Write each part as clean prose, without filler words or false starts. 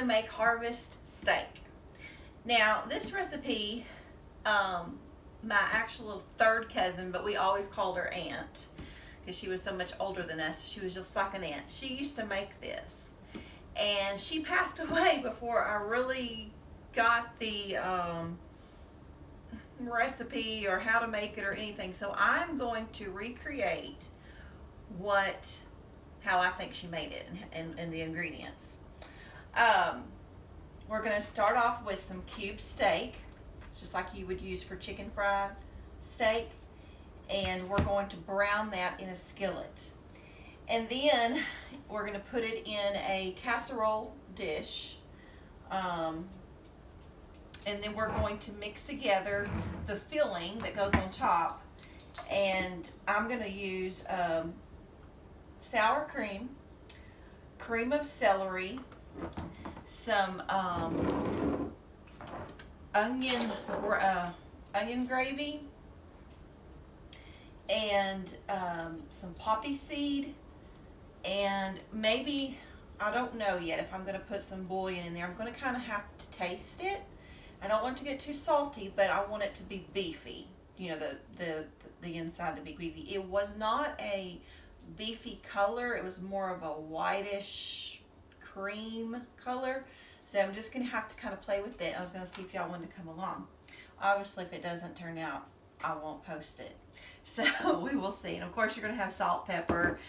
to make harvest steak. Now, this recipe, my actual third cousin, but we always called her aunt because she was so much older than us. She was just like an aunt. She used to make this, and she passed away before I really got the recipe or how to make it or anything. So I'm going to recreate how I think she made it and the ingredients. We're going to start off with some cube steak, just like you would use for chicken fried steak, and we're going to brown that in a skillet. And then we're going to put it in a casserole dish, and then we're going to mix together the filling that goes on top, and I'm going to use sour cream, cream of celery, some onion gravy, and some poppy seed, and maybe, I don't know yet if I'm going to put some bouillon in there. I'm going to kind of have to taste it. I don't want it to get too salty, but I want it to be beefy. You know, the inside to be beefy. It was not a beefy color. It was more of a whitish cream color. So I'm just going to have to kind of play with it. I was going to see if y'all wanted to come along. Obviously, if it doesn't turn out, I won't post it. So we will see. And of course, you're going to have salt, pepper,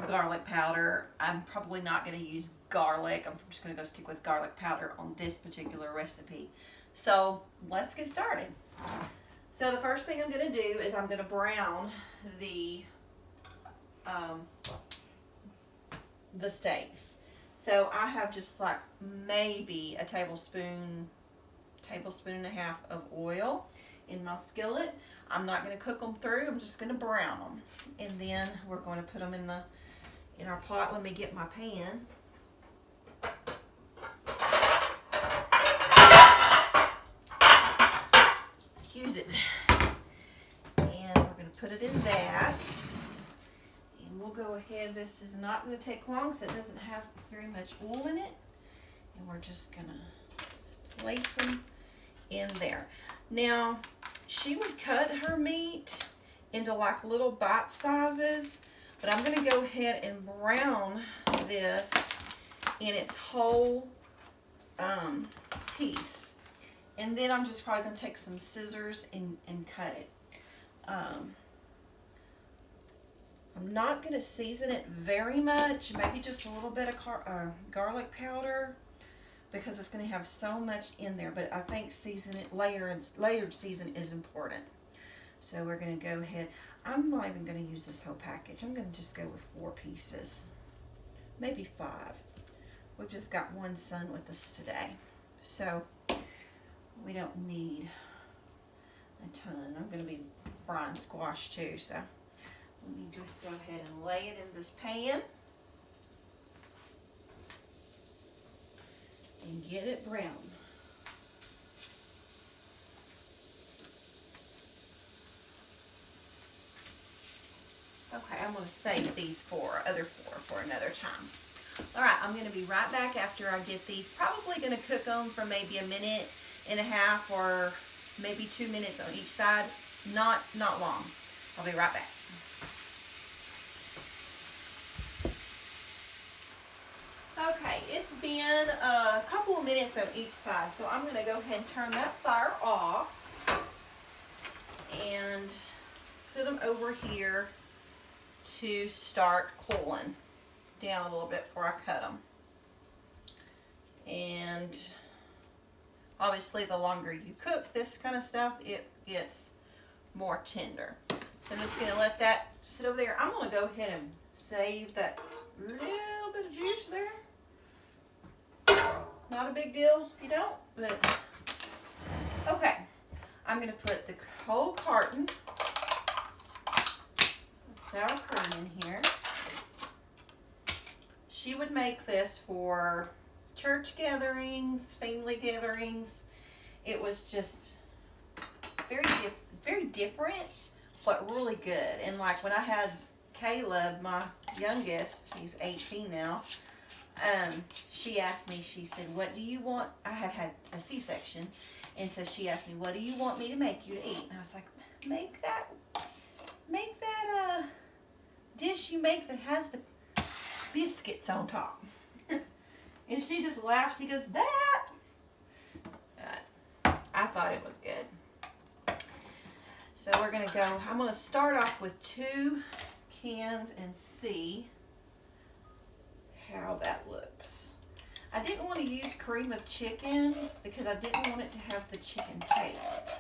garlic powder. I'm probably not going to use garlic. I'm just going to go stick with garlic powder on this particular recipe. So let's get started. So the first thing I'm going to do is I'm going to brown the steaks. So I have just like maybe a tablespoon and a half of oil in my skillet. I'm not going to cook them through. I'm just going to brown them, and then we're going to put them in our pot. Let me get my pan. Excuse it. And we're going to put it in that. And we'll go ahead. This is not going to take long, so it doesn't have very much oil in it. And we're just going to place them in there. Now, she would cut her meat into like little bite sizes, but I'm going to go ahead and brown this in its whole piece. And then I'm just probably going to take some scissors and cut it. I'm not going to season it very much, maybe just a little bit of garlic powder, because it's going to have so much in there. But I think layered season is important. So we're going to go ahead. I'm not even going to use this whole package. I'm going to just go with 4 pieces, maybe 5. We've just got one son with us today, so we don't need a ton. I'm going to be frying squash too, so let me just go ahead and lay it in this pan and get it brown. Okay, I'm going to save these other four for another time. All right, I'm going to be right back after I get these. Probably going to cook them for maybe a minute and a half or maybe 2 minutes on each side. Not long. I'll be right back. Okay, it's been a couple of minutes on each side, so I'm going to go ahead and turn that fire off and put them over here to start cooling down a little bit before I cut them. And obviously the longer you cook this kind of stuff, it gets more tender. So I'm just going to let that sit over there. I'm going to go ahead and save that little bit of juice there. Not a big deal if you don't, but okay. I'm going to put the whole carton of sour cream in here. She would make this for church gatherings, family gatherings. It was just very different, but really good. And like when I had Caleb, my youngest, he's 18 now, She asked me, she said, what do you want? I had had a C-section. And so she asked me, what do you want me to make you to eat? And I was like, make that dish you make that has the biscuits on top. And she just laughed. She goes, that? I thought it was good. So we're going to go, I'm going to start off with 2 cans and see how that looks. I didn't want to use cream of chicken because I didn't want it to have the chicken taste.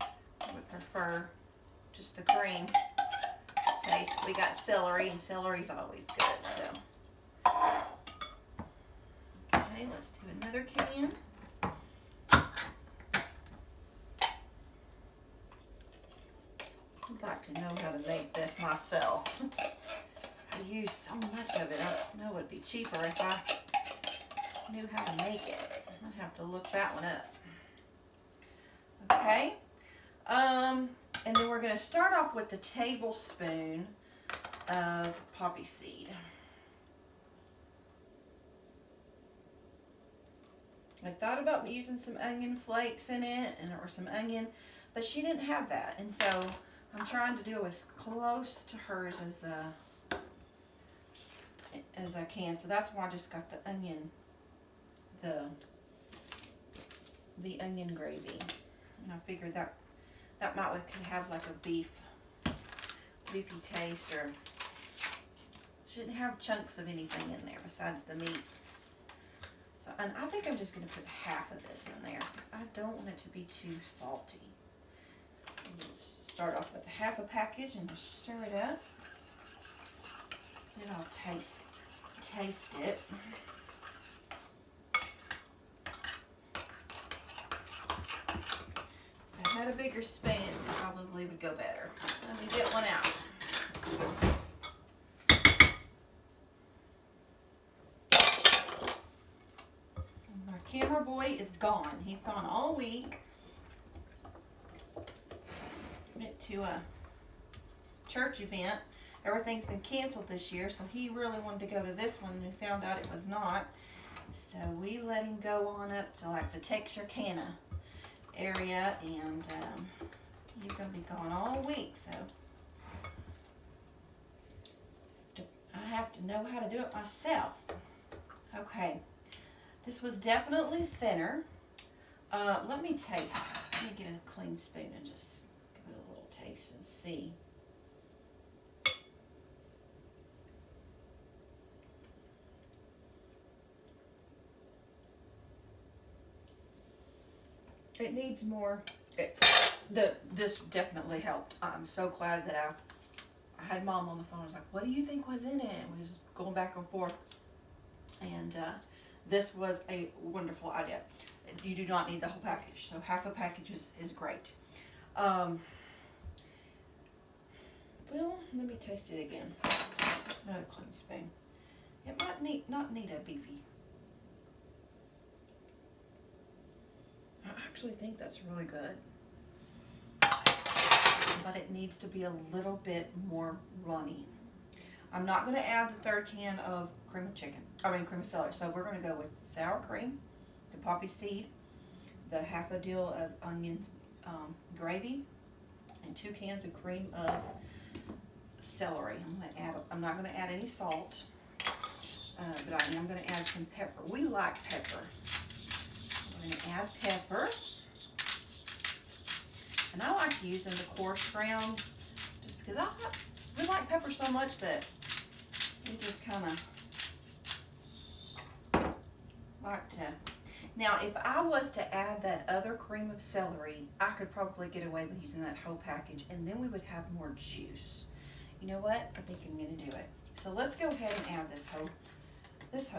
I would prefer just the cream taste. We got celery, and celery's always good. So, okay, let's do another can. I'd like to know how to make this myself. I use so much of it. I know it'd be cheaper if I knew how to make it. I'd have to look that one up. Okay. And then we're going to start off with the tablespoon of poppy seed. I thought about using some onion flakes in it or some onion, but she didn't have that. And so I'm trying to do as close to hers as I can. So that's why I just got the onion, the onion gravy. And I figured that could have like a beefy taste, or shouldn't have chunks of anything in there besides the meat. So, and I think I'm just going to put half of this in there. I don't want it to be too salty. Start off with half a package and just stir it up. Then I'll taste it. If I had a bigger spoon, it probably would go better. Let me get one out. My camera boy is gone. He's gone all week. Went to a church event. Everything's been canceled this year, so he really wanted to go to this one, and we found out it was not. So we let him go on up to like the Texarkana area, and he's going to be gone all week, so I have to know how to do it myself. Okay, this was definitely thinner. Let me taste. Let me get a clean spoon and just give it a little taste and see. It needs more. This definitely helped. I'm so glad that I had Mom on the phone. I was like, what do you think was in it? And we was going back and forth. And this was a wonderful idea. You do not need the whole package. So half a package is great. Well, let me taste it again. Another clean spoon. It might not need a beefy. I actually think that's really good. But it needs to be a little bit more runny. I'm not going to add the 3rd can of cream of celery. So we're going to go with sour cream, the poppy seed, the half a deal of onion gravy, and 2 cans of cream of celery. I'm not going to add any salt, but I am going to add some pepper. We like pepper. We're going to add pepper. And I like using the coarse ground just because we like pepper so much that we just kind of like to. Now, if I was to add that other cream of celery, I could probably get away with using that whole package, and then we would have more juice. You know what? I think I'm going to do it. So let's go ahead and add this whole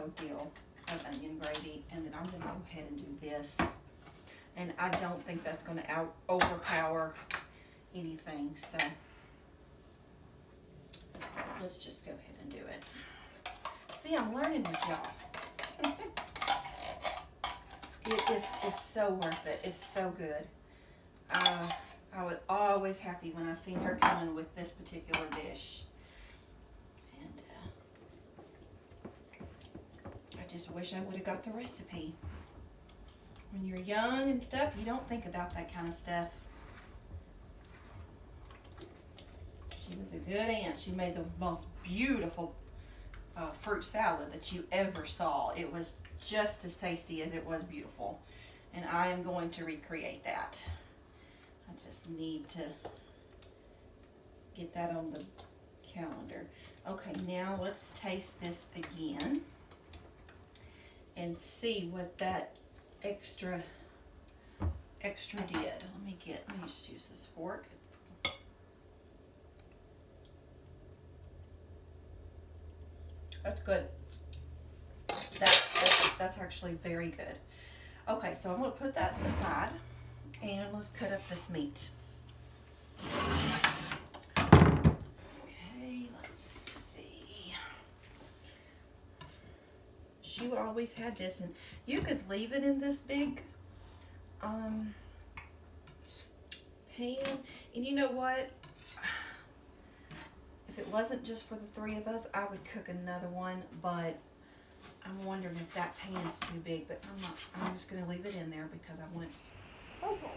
deal of onion gravy, and then I'm going to go ahead and do this. And I don't think that's going to overpower anything, so let's just go ahead and do it. See, I'm learning with y'all. It's so worth it. It's so good. I was always happy when I seen her coming with this particular dish. And just wish I would have got the recipe. When you're young and stuff, you don't think about that kind of stuff. She was a good aunt. She made the most beautiful fruit salad that you ever saw. It was just as tasty as it was beautiful. And I am going to recreate that. I just need to get that on the calendar. Okay, now let's taste this again and see what that extra did. Let me just use this fork. That's good. That's actually very good. Okay, so I'm going to put that aside and let's cut up this meat. Okay, let's see. She always had this, and you could leave it in this big pan. And you know what? If it wasn't just for the 3 of us, I would cook another one, but I'm wondering if that pan's too big, but I'm just going to leave it in there because I want it to. Okay.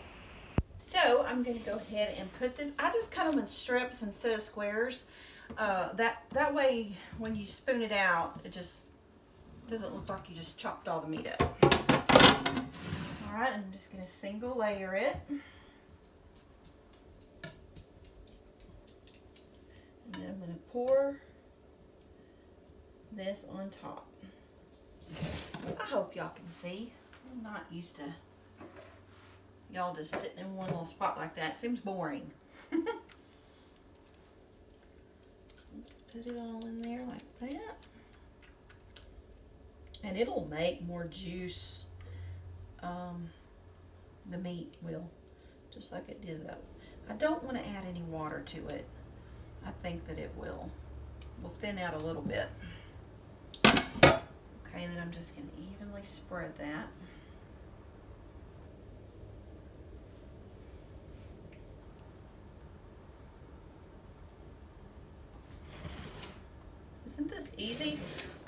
So I'm going to go ahead and put this, I just cut them in strips instead of squares. That way when you spoon it out, it just doesn't look like you just chopped all the meat up. All right, I'm just going to single layer it. And then I'm going to pour this on top. I hope y'all can see. I'm not used to y'all just sitting in one little spot like that. It seems boring. Let's put it all in there like that. And it'll make more juice. The meat will, just like it did though. I don't want to add any water to it. I think that it will thin out a little bit. Okay, and then I'm just going to evenly spread that. Isn't this easy?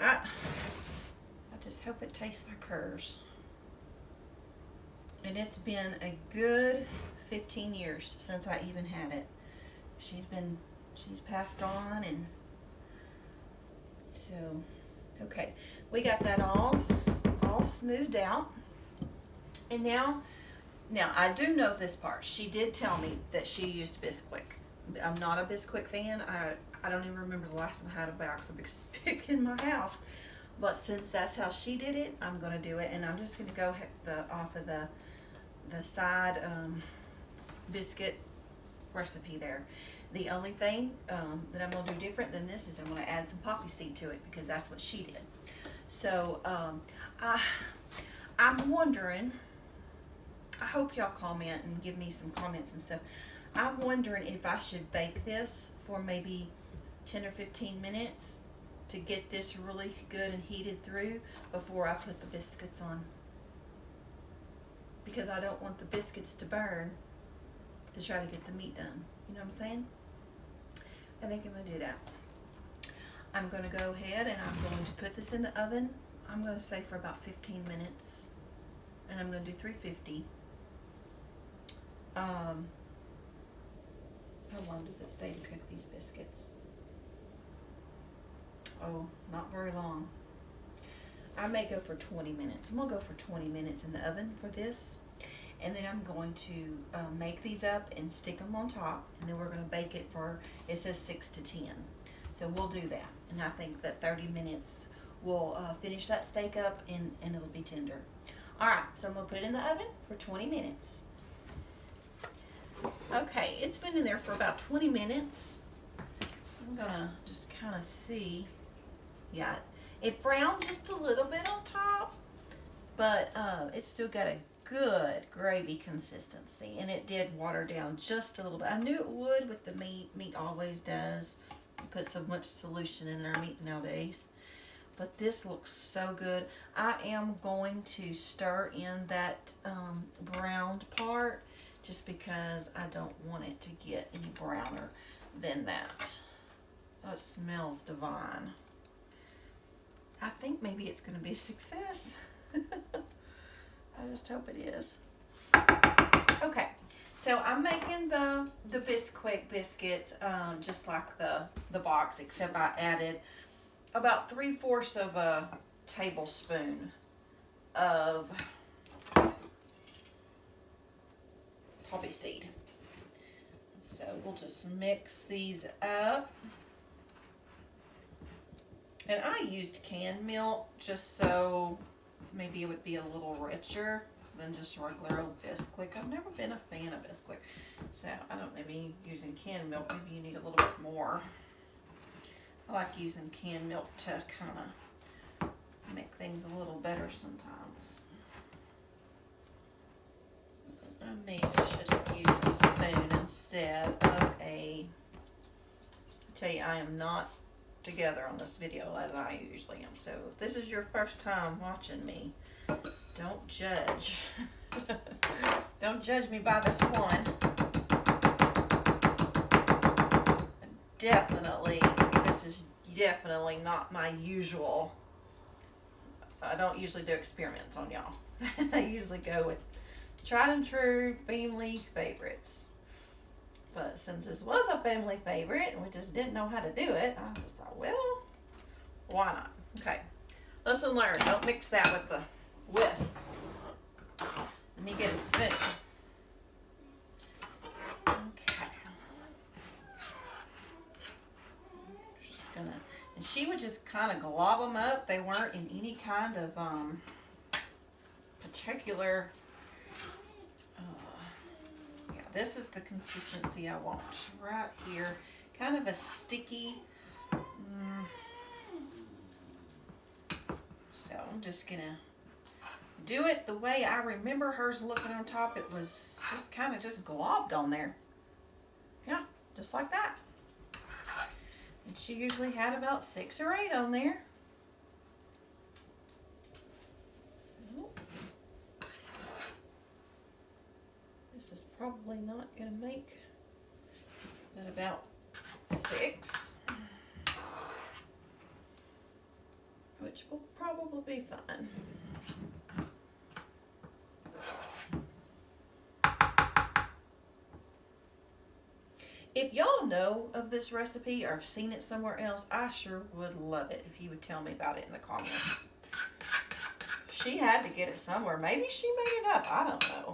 I just hope it tastes like hers. And it's been a good 15 years since I even had it. She's passed on, and so, okay. We got that all smoothed out. And now I do know this part. She did tell me that she used Bisquick. I'm not a Bisquick fan. I don't even remember the last time I had a box of Bisquick in my house. But since that's how she did it, I'm going to do it. And I'm just going to go off of the side biscuit recipe there. The only thing that I'm going to do different than this is I'm going to add some poppy seed to it because that's what she did. So I'm wondering, I hope y'all comment and give me some comments and stuff. I'm wondering if I should bake this for maybe 10 or 15 minutes to get this really good and heated through before I put the biscuits on. Because I don't want the biscuits to burn to try to get the meat done. You know what I'm saying? I think I'm going to do that. I'm going to go ahead and I'm going to put this in the oven. I'm going to say for about 15 minutes. And I'm going to do 350. How long does it say to cook these biscuits? Oh, not very long. I may go for 20 minutes. I'm going to go for 20 minutes in the oven for this. And then I'm going to make these up and stick them on top. And then we're going to bake it for, it says 6 to 10. So we'll do that. And I think that 30 minutes will finish that steak up and it'll be tender. All right, so I'm going to put it in the oven for 20 minutes. Okay, it's been in there for about 20 minutes. I'm going to just kind of see. Yeah, it browned just a little bit on top, but it's still got a good gravy consistency, and it did water down just a little bit. I knew it would with the meat. Meat always does. You put so much solution in our meat nowadays. But this looks so good. I am going to stir in that browned part just because I don't want it to get any browner than that. Oh, it smells divine. I think maybe it's going to be a success. I just hope it is. Okay, so I'm making the Bisquick biscuits just like the box, except I added about 3/4 of a tablespoon of poppy seed. So we'll just mix these up. And I used canned milk just so maybe it would be a little richer than just regular old Bisquick. I've never been a fan of Bisquick. So I don't, maybe using canned milk, maybe you need a little bit more. I like using canned milk to kind of make things a little better sometimes. I maybe should have used a spoon instead of I tell you, I am not together on this video as I usually am. So if this is your first time watching me, don't judge. Don't judge me by this one. This is definitely not my usual. I don't usually do experiments on y'all. I usually go with tried and true family favorites. But since this was a family favorite and we just didn't know how to do it, I just thought, well, why not? Okay, lesson learned. Don't mix that with the whisk. Let me get a spoon. Okay. Just gonna, and she would just kind of glob them up. They weren't in any kind of particular. This is the consistency I want right here. Kind of a sticky. So I'm just gonna do it the way I remember hers looking on top. It was just kind of just globbed on there. Yeah, just like that. And she usually had about 6 or 8 on there. This is probably not going to make that about 6, which will probably be fine. If y'all know of this recipe or have seen it somewhere else, I sure would love it if you would tell me about it in the comments. She had to get it somewhere. Maybe she made it up. I don't know.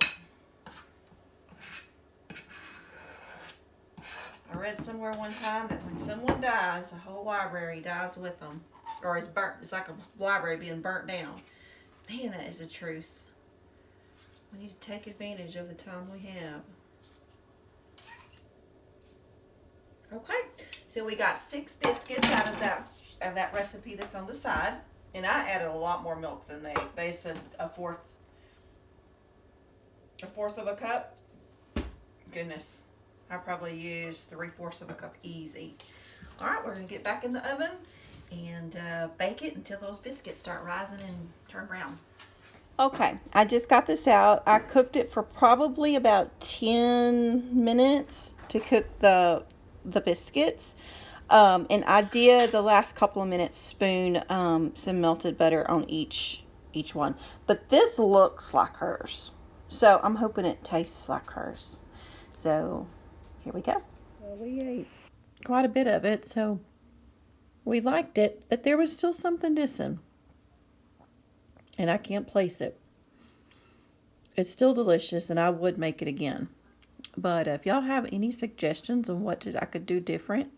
I read somewhere one time that when someone dies, the whole library dies with them. Or is burnt. It's like a library being burnt down. Man, that is the truth. We need to take advantage of the time we have. Okay, so we got 6 biscuits out of that recipe that's on the side. And I added a lot more milk than they said a fourth of a cup. Goodness. I probably used 3/4 of a cup easy. All right, we're gonna get back in the oven and bake it until those biscuits start rising and turn brown. Okay, I just got this out. I cooked it for probably about 10 minutes to cook the biscuits. And I did the last couple of minutes spoon some melted butter on each one. But this looks like hers. So I'm hoping it tastes like hers. So here we go. Well, we ate quite a bit of it, so we liked it, but there was still something missing. And I can't place it. It's still delicious, and I would make it again. But if y'all have any suggestions on what I could do different,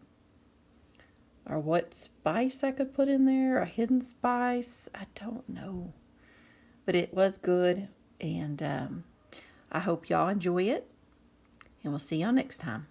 or what spice I could put in there, a hidden spice, I don't know. But it was good, and I hope y'all enjoy it. And we'll see y'all next time.